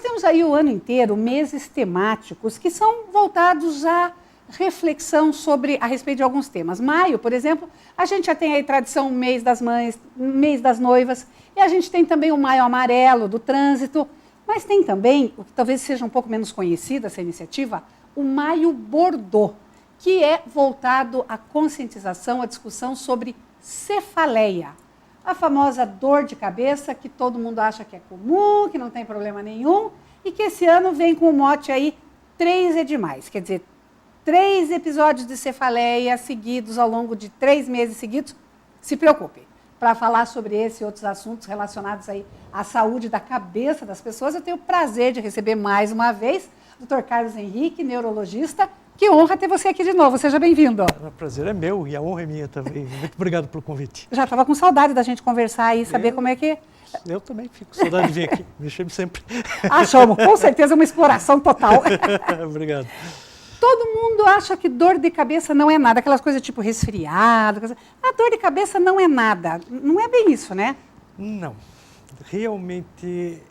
temos aí o ano inteiro meses temáticos que são voltados à reflexão a respeito de alguns temas. Maio, por exemplo, a gente já tem aí tradição mês das mães, mês das noivas, e a gente tem também o Maio Amarelo do trânsito, mas tem também, o que talvez seja um pouco menos conhecida essa iniciativa, o Maio Bordô, que é voltado à conscientização, à discussão sobre cefaleia, a famosa dor de cabeça que todo mundo acha que é comum, que não tem problema nenhum, e que esse ano vem com o mote aí, 3 é demais, quer dizer, 3 episódios de cefaleia seguidos ao longo de 3 meses seguidos, se preocupe. Para falar sobre esse e outros assuntos relacionados aí à saúde da cabeça das pessoas, eu tenho o prazer de receber mais uma vez o Dr. Carlos Henrique, neurologista. Que honra ter você aqui de novo, seja bem-vindo. O prazer é meu e a honra é minha também. Muito obrigado pelo convite. Já estava com saudade da gente conversar e saber como é que... Eu também fico com saudade de vir aqui, me chame sempre. Achamos, com certeza uma exploração total. Obrigado. Todo mundo acha que dor de cabeça não é nada, aquelas coisas tipo resfriado. A dor de cabeça não é nada. Não é bem isso, né? Não. Realmente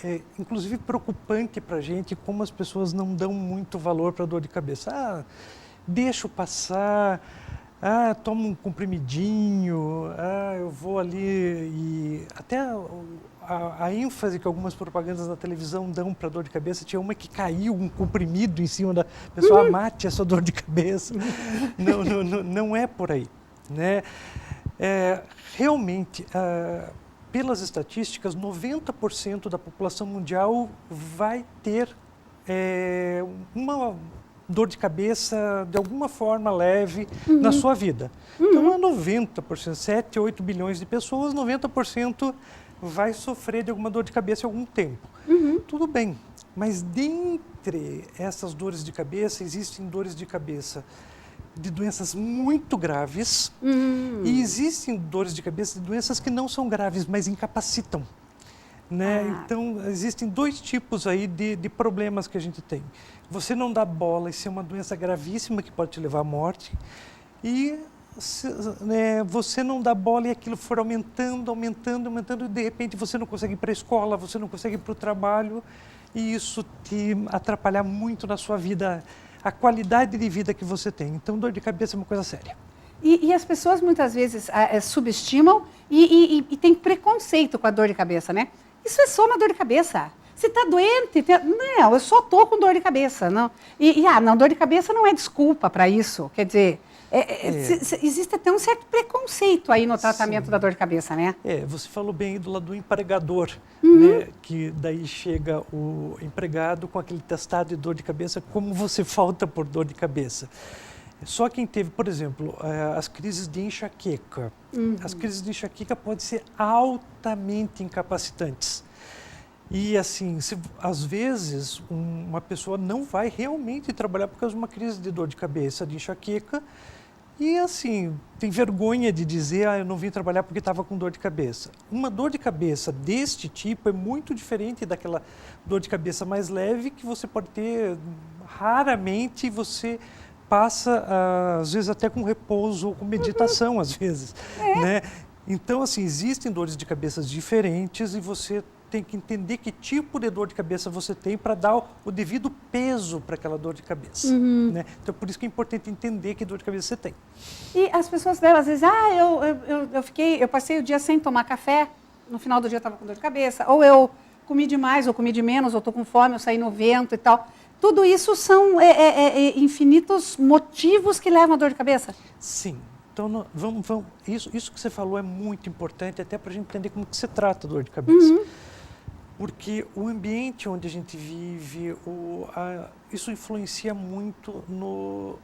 é inclusive preocupante para a gente como as pessoas não dão muito valor para a dor de cabeça. Deixo passar, tomo um comprimidinho, eu vou ali e até a ênfase que algumas propagandas na televisão dão para dor de cabeça, tinha uma que caiu um comprimido em cima da pessoa, mate essa dor de cabeça. Não é por aí, né? Realmente, pelas estatísticas, 90% da população mundial vai ter uma dor de cabeça de alguma forma leve na sua vida. Então, é 90%, 7, 8 bilhões de pessoas, 90% vai sofrer de alguma dor de cabeça em algum tempo. Tudo bem, mas dentre essas dores de cabeça, existem dores de cabeça de doenças muito graves e existem dores de cabeça de doenças que não são graves, mas incapacitam. Né? Então, existem 2 tipos aí de problemas que a gente tem. Você não dá bola, isso é uma doença gravíssima que pode te levar à morte. E você não dá bola e aquilo for aumentando, e de repente você não consegue ir para a escola, você não consegue ir para o trabalho, e isso te atrapalhar muito na sua vida, a qualidade de vida que você tem. Então, dor de cabeça é uma coisa séria. E as pessoas muitas vezes subestimam e têm preconceito com a dor de cabeça, né? Isso é só uma dor de cabeça. Você está doente? Não, eu só estou com dor de cabeça. Não. Não, dor de cabeça não é desculpa para isso. Quer dizer, existe até um certo preconceito aí no tratamento da dor de cabeça, né? Você falou bem aí do lado do empregador, né? Que daí chega o empregado com aquele testado de dor de cabeça, como você falta por dor de cabeça. Só quem teve, por exemplo, as crises de enxaqueca. As crises de enxaqueca podem ser altamente incapacitantes. E assim, às vezes uma pessoa não vai realmente trabalhar por causa de uma crise de dor de cabeça, de enxaqueca, e assim, tem vergonha de dizer, eu não vim trabalhar porque estava com dor de cabeça. Uma dor de cabeça deste tipo é muito diferente daquela dor de cabeça mais leve que você pode ter, raramente você passa, às vezes até com repouso ou com meditação, às vezes. Né? Então, assim, existem dores de cabeça diferentes e você tem que entender que tipo de dor de cabeça você tem para dar o devido peso para aquela dor de cabeça. Né? Então, por isso que é importante entender que dor de cabeça você tem. E as pessoas às vezes, eu passei o dia sem tomar café, no final do dia eu estava com dor de cabeça, ou eu comi demais, ou comi de menos, ou estou com fome, eu saí no vento e tal. Tudo isso são infinitos motivos que levam à dor de cabeça? Sim. Então, isso que você falou é muito importante, até para a gente entender como que se trata a dor de cabeça. Porque o ambiente onde a gente vive, isso influencia muito no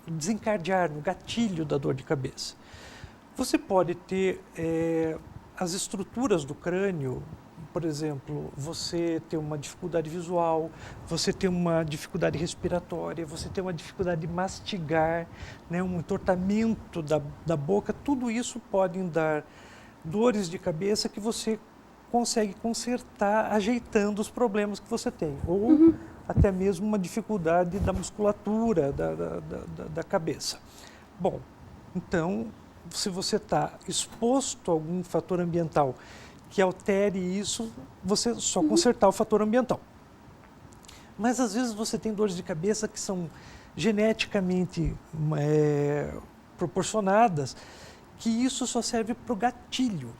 desencadear, no gatilho da dor de cabeça. Você pode ter as estruturas do crânio, por exemplo, você tem uma dificuldade visual, você tem uma dificuldade respiratória, você tem uma dificuldade de mastigar, né, um entortamento da boca, tudo isso pode dar dores de cabeça que você consegue consertar ajeitando os problemas que você tem, ou até mesmo uma dificuldade da musculatura da cabeça. Bom, então, se você está exposto a algum fator ambiental que altere isso, você só consertar o fator ambiental. Mas às vezes você tem dores de cabeça que são geneticamente proporcionadas, que isso só serve para o gatilho.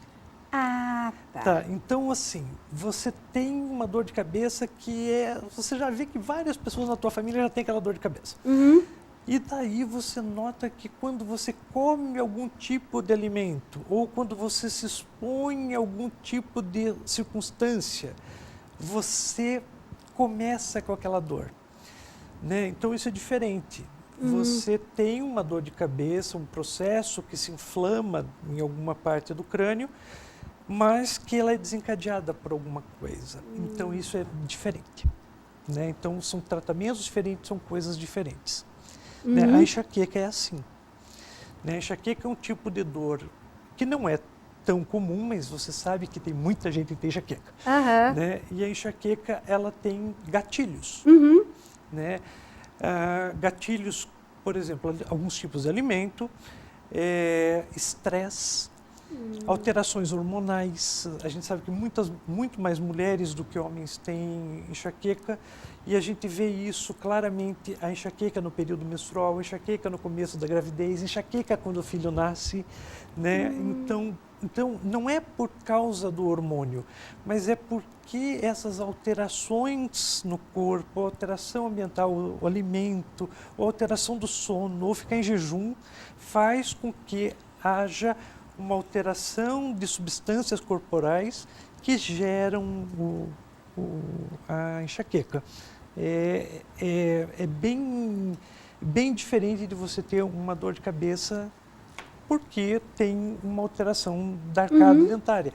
Ah, tá. Tá, então assim, você tem uma dor de cabeça que você já vê que várias pessoas na tua família já têm aquela dor de cabeça. Uhum. E daí você nota que quando você come algum tipo de alimento ou quando você se expõe a algum tipo de circunstância, você começa com aquela dor, né? Então isso é diferente. Você tem uma dor de cabeça, um processo que se inflama em alguma parte do crânio, mas que ela é desencadeada por alguma coisa. Então isso é diferente, né? Então são tratamentos diferentes, são coisas diferentes. Né? A enxaqueca é assim. Né? A enxaqueca é um tipo de dor que não é tão comum, mas você sabe que tem muita gente que tem enxaqueca. Né? E a enxaqueca, ela tem gatilhos. Né? Gatilhos, por exemplo, alguns tipos de alimento, estresse, alterações hormonais. A gente sabe que muito mais mulheres do que homens têm enxaqueca, e a gente vê isso claramente, a enxaqueca no período menstrual, a enxaqueca no começo da gravidez, a enxaqueca quando o filho nasce, né? Então, não é por causa do hormônio, mas é porque essas alterações no corpo, a alteração ambiental, o alimento, a alteração do sono, ou ficar em jejum, faz com que haja uma alteração de substâncias corporais que geram a enxaqueca. É bem diferente de você ter uma dor de cabeça porque tem uma alteração da arcada dentária.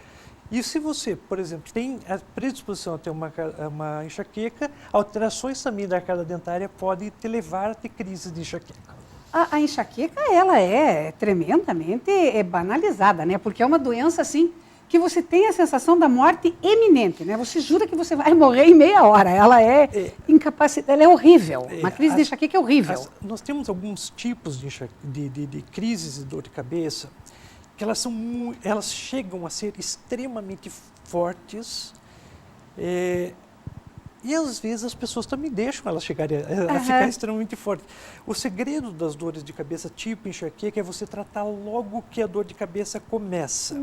E se você, por exemplo, tem a predisposição a ter uma enxaqueca, alterações também da arcada dentária podem te levar a ter crise de enxaqueca. A enxaqueca, ela é tremendamente banalizada, né? Porque é uma doença, assim, que você tem a sensação da morte iminente, né? Você jura que você vai morrer em meia hora. Ela é incapacitada, ela é horrível. Uma crise de enxaqueca é horrível. Nós temos alguns tipos de crises de dor de cabeça que elas chegam a ser extremamente fortes. E às vezes as pessoas também deixam elas chegarem a ficar extremamente fortes. O segredo das dores de cabeça tipo enxaqueca é você tratar logo que a dor de cabeça começa.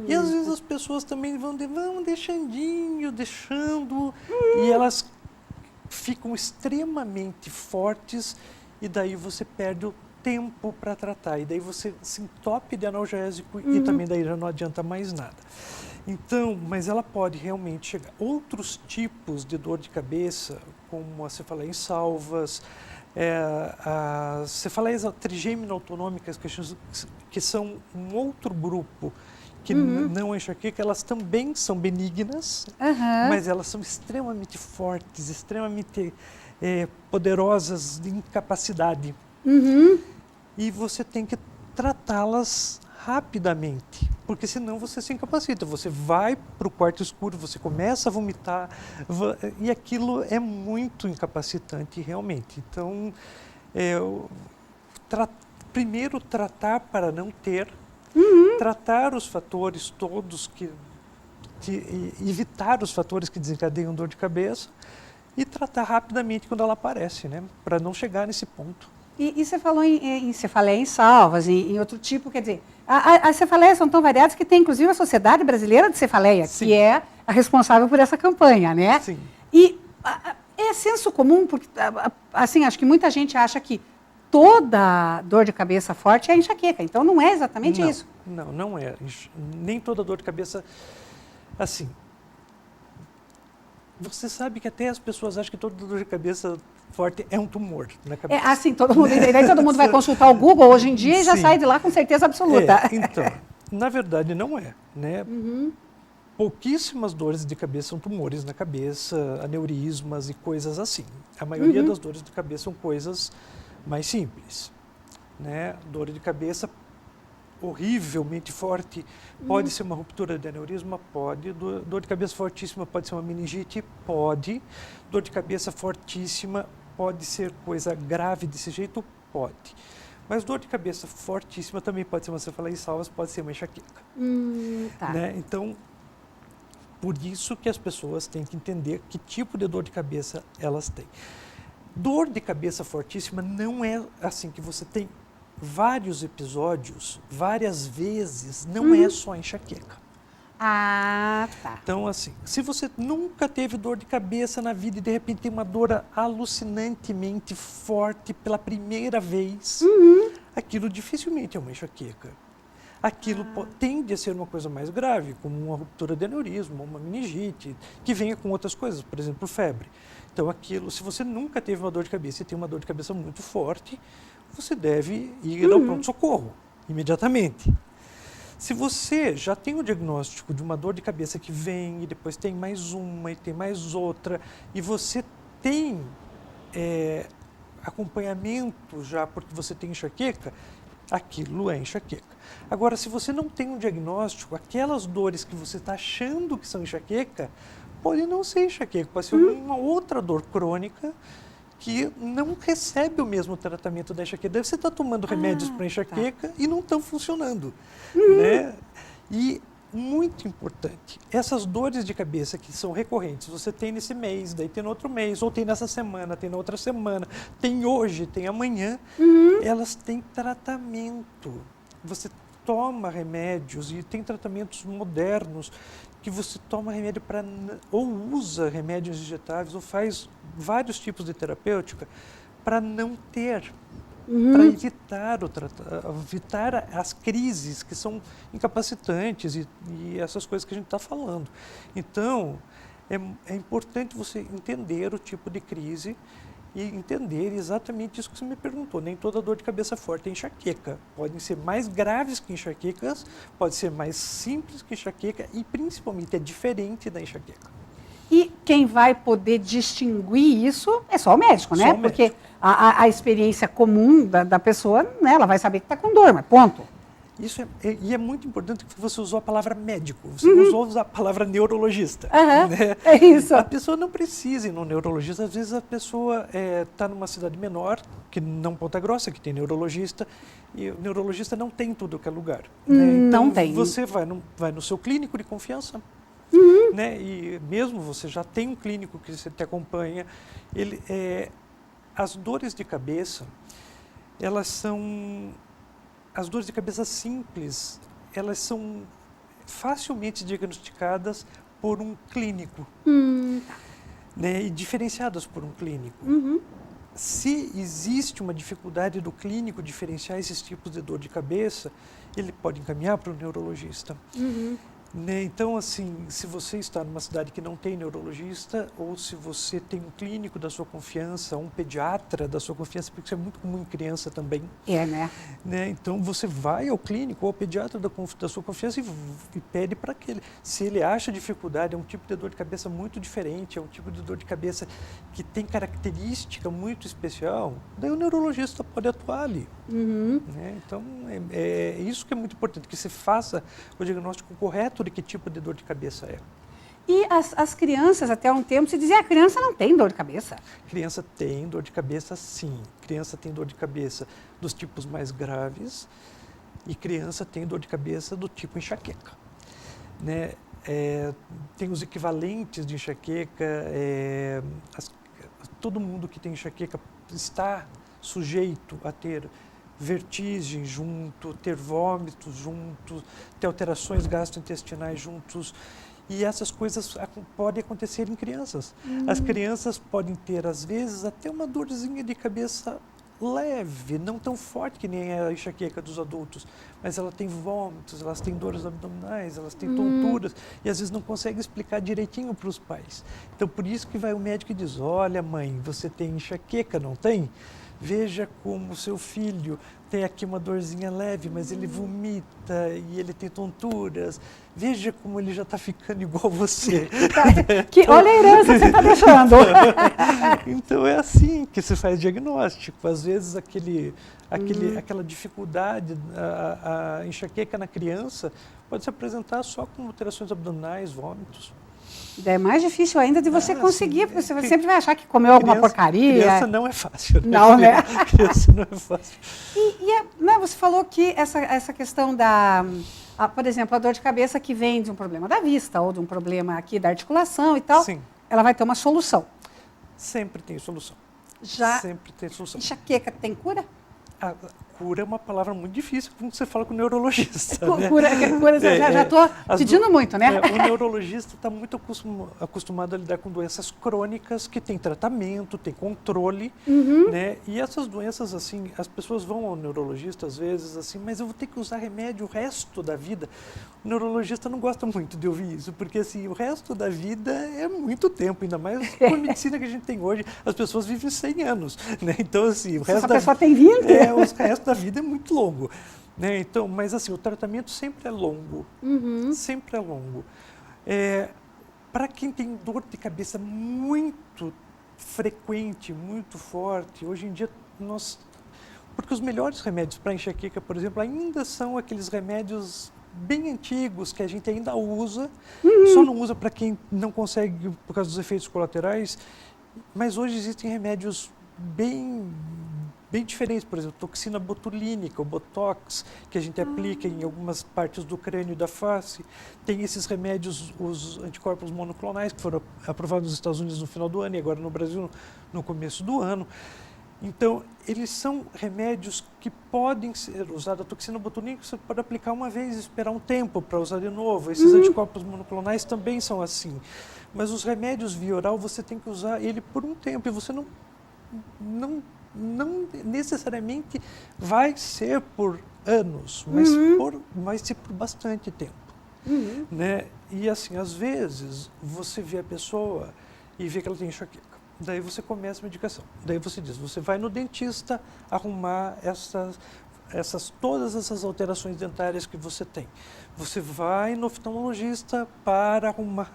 E às vezes as pessoas também vão deixando, e elas ficam extremamente fortes, e daí você perde o tempo para tratar. E daí você se entope de analgésico e também daí já não adianta mais nada. Então, mas ela pode realmente chegar. Outros tipos de dor de cabeça, como a cefaleia em salvas, as cefaleias trigêmino autonômicas, que são um outro grupo, que não é enxaqueca, elas também são benignas, mas elas são extremamente fortes, extremamente poderosas de incapacidade. E você tem que tratá-las rapidamente, porque senão você se incapacita, você vai para o quarto escuro, você começa a vomitar, e aquilo é muito incapacitante realmente. Então, primeiro tratar para não ter, tratar os fatores todos evitar os fatores que desencadeiam dor de cabeça e tratar rapidamente quando ela aparece, né, para não chegar nesse ponto. E você falou em cefaleia em salvas, em outro tipo, quer dizer, as cefaleias são tão variadas que tem inclusive a Sociedade Brasileira de Cefaleia, que é a responsável por essa campanha, né? Sim. E é senso comum, porque assim, acho que muita gente acha que toda dor de cabeça forte é enxaqueca, então não é exatamente isso. Não é. Nem toda dor de cabeça, assim, você sabe que até as pessoas acham que toda dor de cabeça forte é um tumor na cabeça. Assim, todo mundo vai consultar o Google hoje em dia e já sai de lá com certeza absoluta. Então, na verdade não é, né? Pouquíssimas dores de cabeça são tumores na cabeça, aneurismas e coisas assim. A maioria das dores de cabeça são coisas mais simples, né? Dor de cabeça horrivelmente forte pode ser uma ruptura de aneurisma, pode. Dor de cabeça fortíssima pode ser uma meningite, pode. Dor de cabeça fortíssima pode ser coisa grave desse jeito, pode. Mas dor de cabeça fortíssima também pode ser uma cefaleia em salvas, pode ser uma enxaqueca. Tá. Né? Então, Por isso que as pessoas têm que entender que tipo de dor de cabeça elas têm. Dor de cabeça fortíssima não é assim que você tem vários episódios, várias vezes, não é só enxaqueca. Ah, tá. Então, assim, se você nunca teve dor de cabeça na vida e de repente tem uma dor alucinantemente forte pela primeira vez, aquilo dificilmente é uma enxaqueca. Aquilo tende a ser uma coisa mais grave, como uma ruptura de aneurisma, uma meningite, que venha com outras coisas, por exemplo, febre. Então, aquilo, se você nunca teve uma dor de cabeça e tem uma dor de cabeça muito forte, você deve ir ao pronto-socorro, imediatamente. Se você já tem o diagnóstico de uma dor de cabeça que vem, e depois tem mais uma, e tem mais outra, e você tem acompanhamento já porque você tem enxaqueca, aquilo é enxaqueca. Agora, se você não tem um diagnóstico, aquelas dores que você está achando que são enxaqueca, pode não ser enxaqueca, pode ser uma outra dor crônica que não recebe o mesmo tratamento da enxaqueca. Deve você estar tomando remédios para enxaqueca e não estão funcionando. Né? E, muito importante, essas dores de cabeça que são recorrentes, você tem nesse mês, daí tem no outro mês, ou tem nessa semana, tem na outra semana, tem hoje, tem amanhã, elas têm tratamento. Você toma remédios e tem tratamentos modernos que você toma remédio para ou usa remédios injetáveis ou faz vários tipos de terapêutica para não ter, para evitar as crises que são incapacitantes e essas coisas que a gente está falando. Então, é importante você entender o tipo de crise e entender exatamente isso que você me perguntou. Nem toda dor de cabeça forte é enxaqueca. Podem ser mais graves que enxaquecas, pode ser mais simples que enxaqueca e, principalmente, é diferente da enxaqueca. E quem vai poder distinguir isso é só o médico, né? Só o médico. Porque a experiência comum da pessoa, né, ela vai saber que está com dor, mas ponto. Isso é muito importante que você usou a palavra médico, você não usou a palavra neurologista. Né? É isso. A pessoa não precisa ir no neurologista, às vezes a pessoa está numa cidade menor, que não Ponta Grossa, que tem neurologista, e o neurologista não tem em tudo que é lugar. Né? Então, não tem. Você vai no seu clínico de confiança, né? E mesmo você já tem um clínico que você te acompanha, as dores de cabeça, elas são... As dores de cabeça simples, elas são facilmente diagnosticadas por um clínico, né, e diferenciadas por um clínico. Se existe uma dificuldade do clínico diferenciar esses tipos de dor de cabeça, ele pode encaminhar para o neurologista. Né? Então, assim, se você está numa cidade que não tem neurologista, ou se você tem um clínico da sua confiança, um pediatra da sua confiança, porque isso é muito comum em criança também. Né? Então, você vai ao clínico ou ao pediatra da sua confiança e pede para aquele. Se ele acha dificuldade, é um tipo de dor de cabeça muito diferente, é um tipo de dor de cabeça que tem característica muito especial, daí o neurologista pode atuar ali. Né? Então, é isso que é muito importante, que se faça o diagnóstico correto de que tipo de dor de cabeça é. E as crianças, até um tempo, se dizia, a criança não tem dor de cabeça. Criança tem dor de cabeça, sim. Criança tem dor de cabeça dos tipos mais graves e criança tem dor de cabeça do tipo enxaqueca. Né? Tem os equivalentes de enxaqueca, todo mundo que tem enxaqueca está sujeito a ter vertigem junto, ter vômitos juntos, ter alterações gastrointestinais juntos. E essas coisas podem acontecer em crianças. As crianças podem ter, às vezes, até uma dorzinha de cabeça leve, não tão forte que nem a enxaqueca dos adultos, mas ela tem vômitos, elas têm dores abdominais, elas têm tonturas, e às vezes não consegue explicar direitinho para os pais. Então, por isso que vai o médico e diz, olha mãe, você tem enxaqueca, não tem? Veja como o seu filho tem aqui uma dorzinha leve, mas ele vomita e ele tem tonturas. Veja como ele já está ficando igual você. Olha a herança que você está deixando. Então é assim que se faz diagnóstico. Às vezes aquela dificuldade, a enxaqueca na criança pode se apresentar só com alterações abdominais, vômitos. É mais difícil ainda de você conseguir, sim, porque você sempre vai achar que comeu alguma porcaria. Criança não é fácil. Né? Não, né? Criança não é fácil. Né, você falou que essa questão por exemplo, a dor de cabeça que vem de um problema da vista ou de um problema aqui da articulação e tal, Sim. ela vai ter uma solução. Sempre tem solução. Já Sempre tem solução. enxaqueca tem cura? A cura é uma palavra muito difícil quando você fala com o neurologista. Né? Cura, já estou pedindo muito, né? O neurologista está muito acostumado a lidar com doenças crônicas que tem tratamento, tem controle, né? E essas doenças, assim, as pessoas vão ao neurologista às vezes, assim, mas eu vou ter que usar remédio o resto da vida. O neurologista não gosta muito de ouvir isso, porque assim, o resto da vida é muito tempo, ainda mais com a medicina que a gente tem hoje, as pessoas vivem 100 anos, né? Então, assim, o resto a pessoa tem 20. o resto da vida é muito longo, né? Então, mas assim, o tratamento sempre é longo, sempre é longo. Para quem tem dor de cabeça muito frequente, muito forte, hoje em dia porque os melhores remédios para enxaqueca, por exemplo, ainda são aqueles remédios bem antigos que a gente ainda usa, só não usa para quem não consegue por causa dos efeitos colaterais, mas hoje existem remédios bem diferentes, por exemplo, toxina botulínica, o Botox, que a gente aplica em algumas partes do crânio e da face. Tem esses remédios, os anticorpos monoclonais, que foram aprovados nos Estados Unidos no final do ano e agora no Brasil no começo do ano. Então, eles são remédios que podem ser usados. A toxina botulínica você pode aplicar uma vez e esperar um tempo para usar de novo. Esses anticorpos monoclonais também são assim. Mas os remédios via oral, você tem que usar ele por um tempo e você não necessariamente vai ser por anos, mas vai ser por bastante tempo. Né? E assim, às vezes, você vê a pessoa e vê que ela tem enxaqueca. Daí você começa a medicação. Daí você diz, você vai no dentista arrumar todas essas alterações dentárias que você tem. Você vai no oftalmologista para arrumar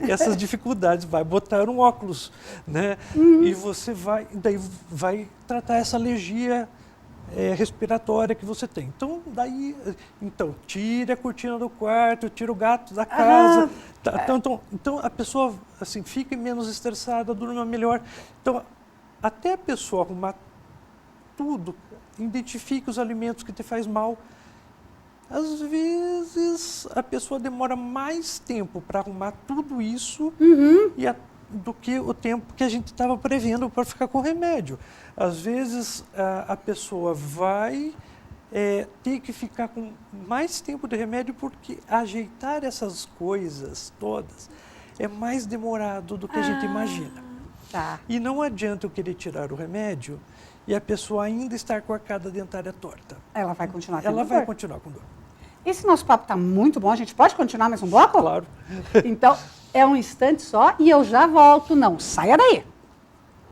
essas dificuldades, vai botar um óculos, né? E você vai tratar essa alergia respiratória que você tem. Então, tira a cortina do quarto, tira o gato da casa. Então a pessoa assim, fica menos estressada, durma melhor. Então, até a pessoa arrumar tudo, identifique os alimentos que te faz mal. Às vezes, a pessoa demora mais tempo para arrumar tudo isso do que o tempo que a gente estava prevendo para ficar com remédio. Às vezes, a pessoa vai ter que ficar com mais tempo de remédio porque ajeitar essas coisas todas é mais demorado do que a gente imagina. Tá. E não adianta eu querer tirar o remédio e a pessoa ainda estar com a arcada dentária torta. Ela vai continuar Ela vai continuar com dor. Esse nosso papo está muito bom. A gente pode continuar mais um bloco? Claro. Então, é um instante só e eu já volto. Não saia daí.